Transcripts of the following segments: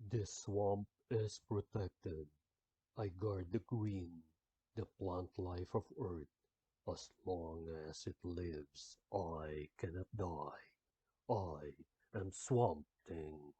This swamp is protected. I guard the green, the plant life of Earth. As long as it lives, I cannot die. I am Swamp Thing.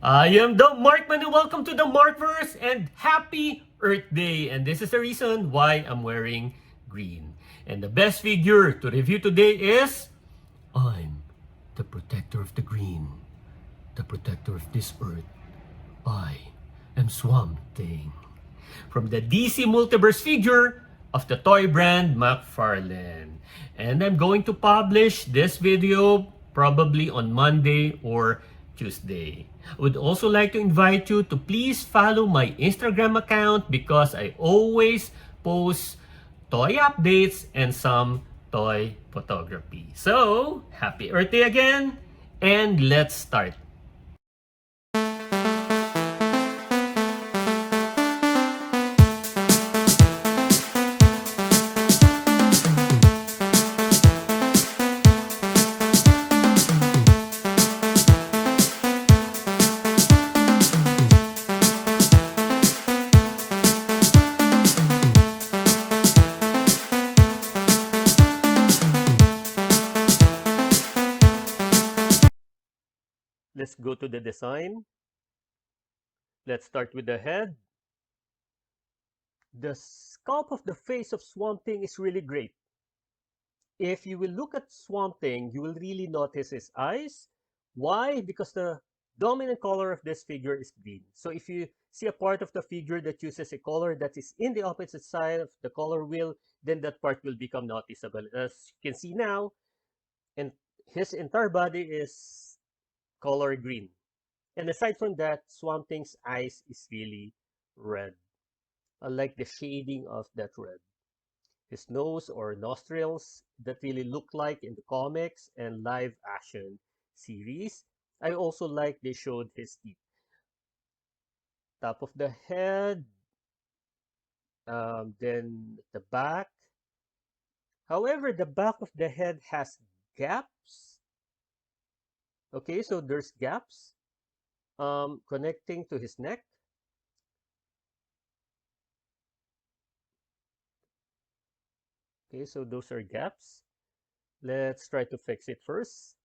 I am the Markman and welcome to the Markverse and happy Earth Day. And this is the reason why I'm wearing green. And the best figure to review today is I'm the protector of the green, the protector of this Earth. I am Swamp Thing. From the DC Multiverse figure of the toy brand McFarlane. And I'm going to publish this video probably on Monday or Tuesday. I would also like to invite you to please follow my Instagram account because I always post toy updates and some toy photography. So, happy Earth Day again and let's start. Let's go to the design. Let's start with the head. The sculpt of the face of Swamp Thing is really great. If you will look at Swamp Thing, you will really notice his eyes. Why? Because the dominant color of this figure is green. So if you see a part of the figure that uses a color that is in the opposite side of the color wheel, then that part will become noticeable. As you can see now, and his entire body is color green. And aside from that, Swamp Thing's eyes is really red. I like the shading of that red. His nose or nostrils that really look like in the comics and live action series. I also like they showed his teeth. Top of the head, then the back. However, the back of the head has gaps. Okay, so there's gaps connecting to his neck. Okay, so those are gaps. Let's try to fix it first.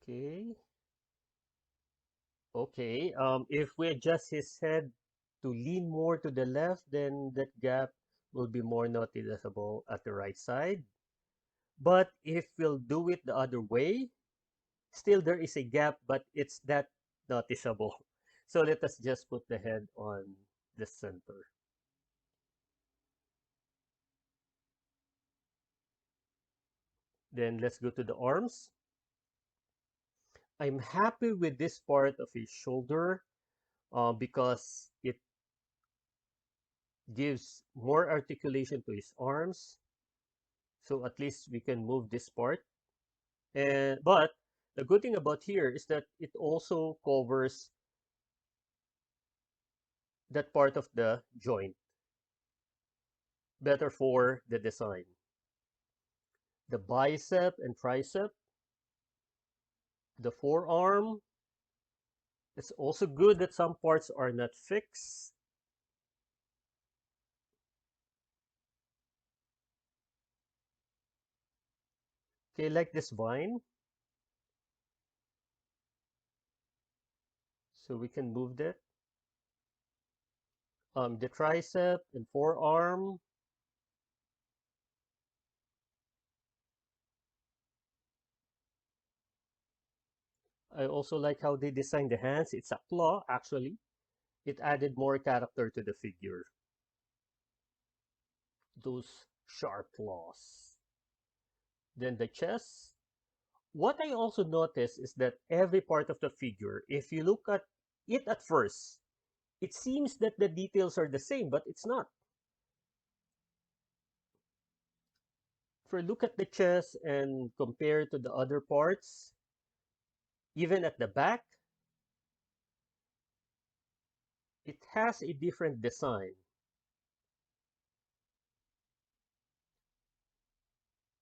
Okay. Okay. If we adjust his head to lean more to the left, then that gap will be more noticeable at the right side. But if we'll do it the other way, still there is a gap, but it's not noticeable. So let us just put the head on the center. Then let's go to the arms. I'm happy with this part of his shoulder because it gives more articulation to his arms. So at least we can move this part. And but the good thing about here is that it also covers that part of the joint, better for the design. The bicep and tricep, the forearm. It's also good that some parts are not fixed. Okay, like this vine. So we can move that. The tricep and forearm. I also like how they designed the hands. It's a claw, actually. It added more character to the figure. Those sharp claws. Then the chest. What I also noticed is that every part of the figure, if you look at it at first, it seems that the details are the same, but it's not. If you look at the chest and compare to the other parts, even at the back, it has a different design.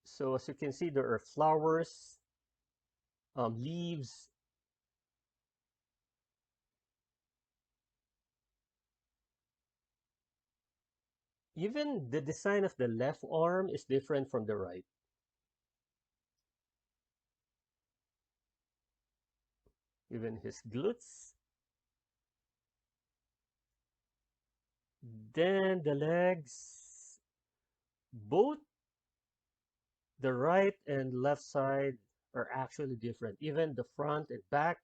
So as you can see, there are flowers, leaves. Even the design of the left arm is different from the right. Even his glutes. Then the legs, both the right and left side are actually different. Even the front and back,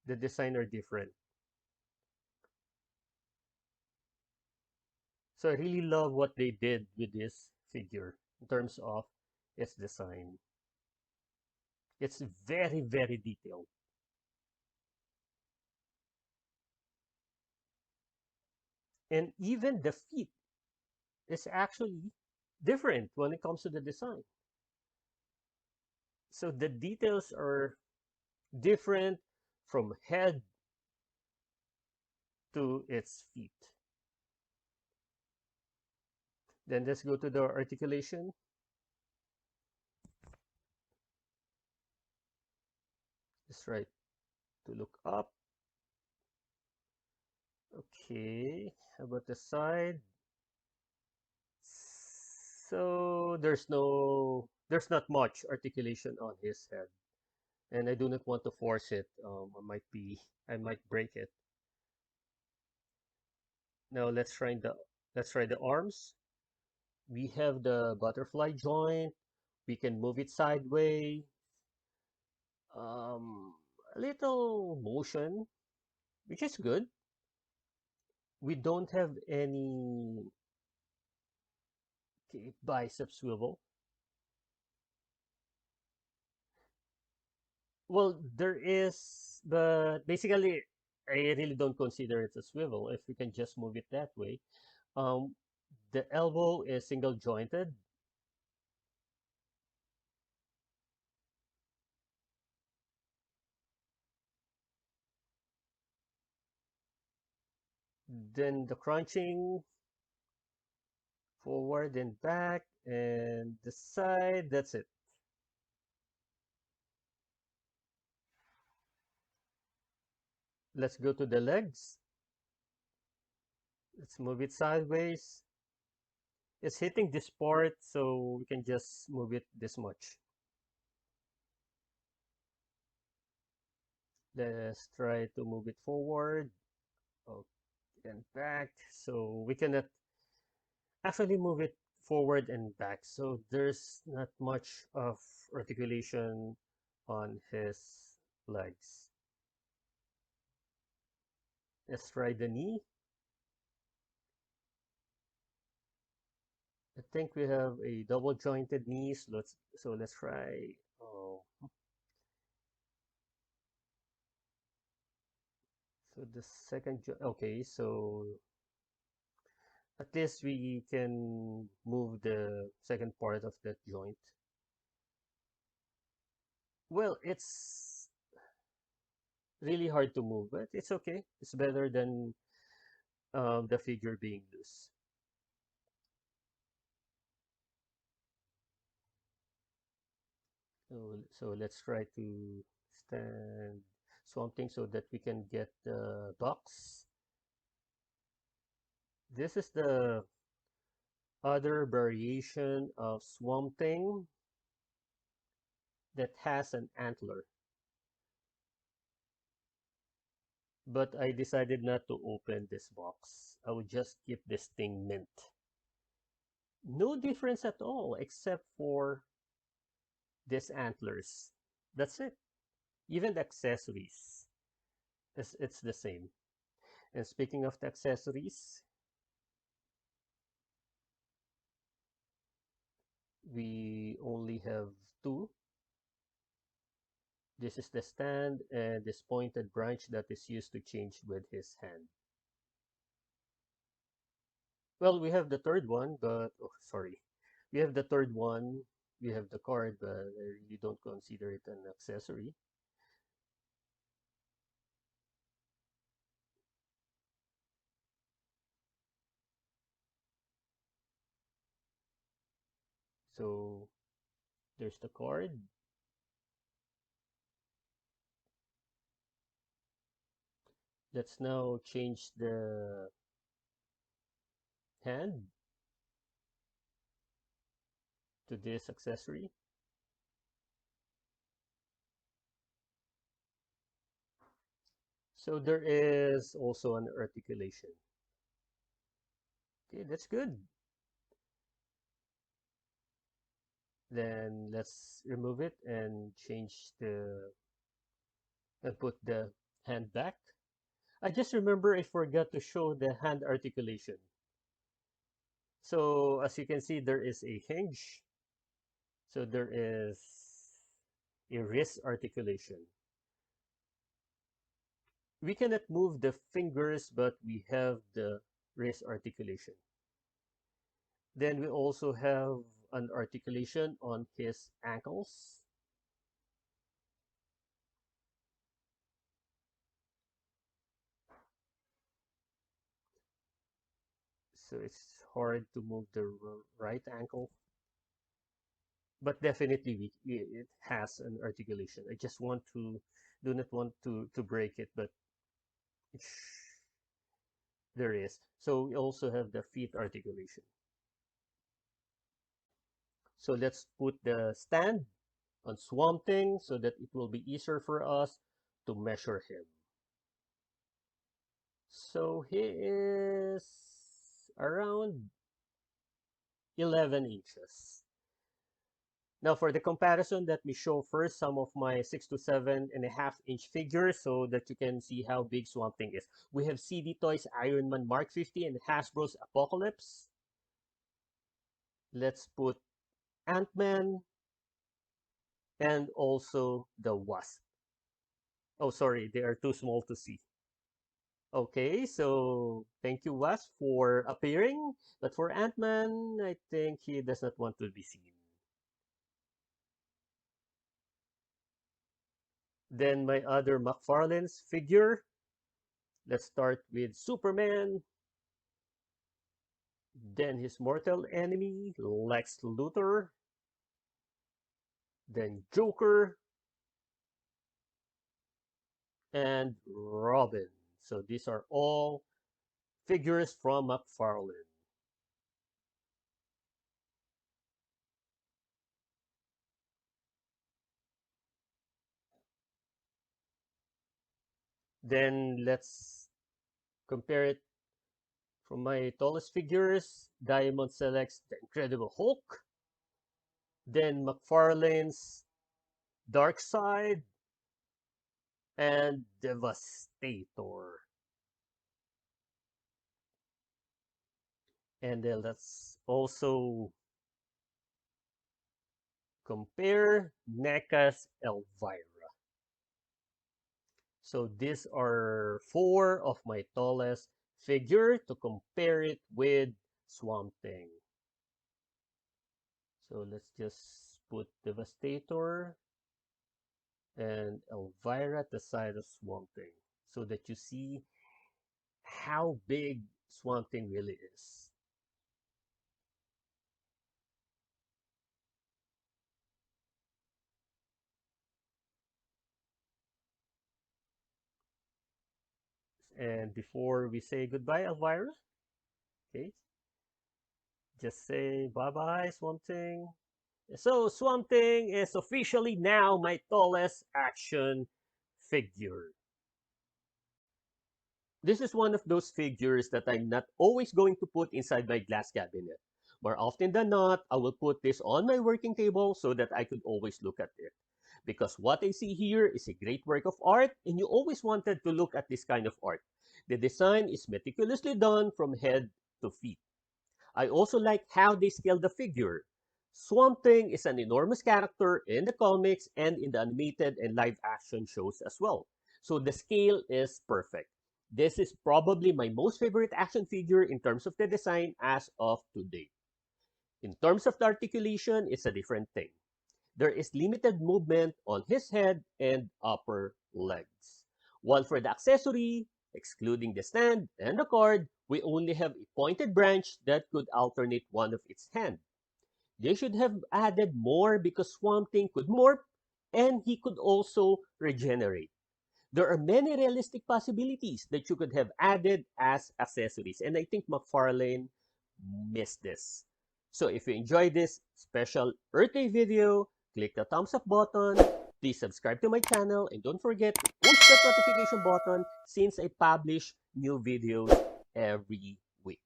the design are different. So I really love what they did with this figure in terms of its design. It's very, very detailed. And even the feet is actually different when it comes to the design. So the details are different from head to its feet. Then let's go to the articulation. Just try to look up. Okay, how about the side? So there's not much articulation on his head, and I do not want to force it. I might break it. Now let's try the arms. We have the butterfly joint. We can move it sideways. Um, a little motion, which is good. We don't have any bicep swivel. Well, there is, but basically, I really don't consider it a swivel if we can just move it that way. Um, the elbow is single jointed. Then the crunching forward and back, and the side. That's it. Let's go to the legs. Let's move it sideways. It's hitting this part, so we can just move it this much. Let's try to move it forward. Okay, and back. So we cannot actually move it forward and back. So there's not much of articulation on his legs. Let's try the knee. I think we have a double jointed knees. Let's try. Oh, so the second okay, so at least we can move the second part of that joint. Well, it's really hard to move, but it's okay. It's better than the figure being loose. So let's try to stand Swamp Thing so that we can get the docks. This is the other variation of Swamp Thing that has an antler. But I decided not to open this box. I would just keep this thing mint. No difference at all except for these antlers. That's it. Even the accessories, it's the same. And speaking of the accessories, we only have two. This is the stand and this pointed branch that is used to change with his hand. Well, we have the third one, but oh, sorry. We have the third one. We have the card, but I really don't consider it an accessory. So there's the card. Let's now change the hand to this accessory. So there is also an articulation. Okay, that's good. Then let's remove it and change the and put the hand back. I just remember I forgot to show the hand articulation. So as you can see, there is a hinge. So there is a wrist articulation. We cannot move the fingers, but we have the wrist articulation. Then we also have an articulation on his ankles. So it's hard to move the right ankle, but definitely it has an articulation. I just do not want to break it, but there is. So we also have the feet articulation. So let's put the stand on Swamp Thing so that it will be easier for us to measure him. So he is around 11 inches. Now for the comparison, let me show first some of my 6 to 7.5 inch figures so that you can see how big Swamp Thing is. We have CD Toys Iron Man Mark 50 and Hasbro's Apocalypse. Let's put Ant-Man and also the Wasp. Oh, sorry, they are too small to see. Okay, so thank you, Wasp, for appearing. But for Ant-Man, I think he does not want to be seen. Then my other McFarlane's figure. Let's start with Superman. Then his mortal enemy, Lex Luthor. Then Joker and Robin. So these are all figures from McFarlane. Then let's compare it from my tallest figures. Diamond selects the Incredible Hulk. Then McFarlane's Dark Side and Devastator. And then let's also compare NECA's Elvira. So these are four of my tallest figure to compare it with Swamp Thing. So let's just put Devastator and Elvira at the side of Swamp Thing so that you see how big Swamp Thing really is. And before we say goodbye, Elvira, okay, just say bye-bye, Swamp Thing. So Swamp Thing is officially now my tallest action figure. This is one of those figures that I'm not always going to put inside my glass cabinet. More often than not, I will put this on my working table so that I could always look at it. Because what I see here is a great work of art, and you always wanted to look at this kind of art. The design is meticulously done from head to feet. I also like how they scale the figure. Swamp Thing is an enormous character in the comics and in the animated and live action shows as well. So the scale is perfect. This is probably my most favorite action figure in terms of the design as of today. In terms of the articulation, it's a different thing. There is limited movement on his head and upper legs. While for the accessory, excluding the stand and the card, we only have a pointed branch that could alternate one of its hands. They should have added more because Swamp Thing could morph and he could also regenerate. There are many realistic possibilities that you could have added as accessories, and I think McFarlane missed this. So if you enjoyed this special Earth Day video, click the thumbs up button, please subscribe to my channel, and don't forget to push that notification button since I publish new videos every week.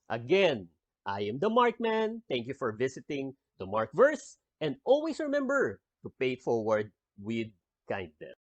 Again, I am the Markman. Thank you for visiting the Markverse, and always remember to pay it forward with kindness.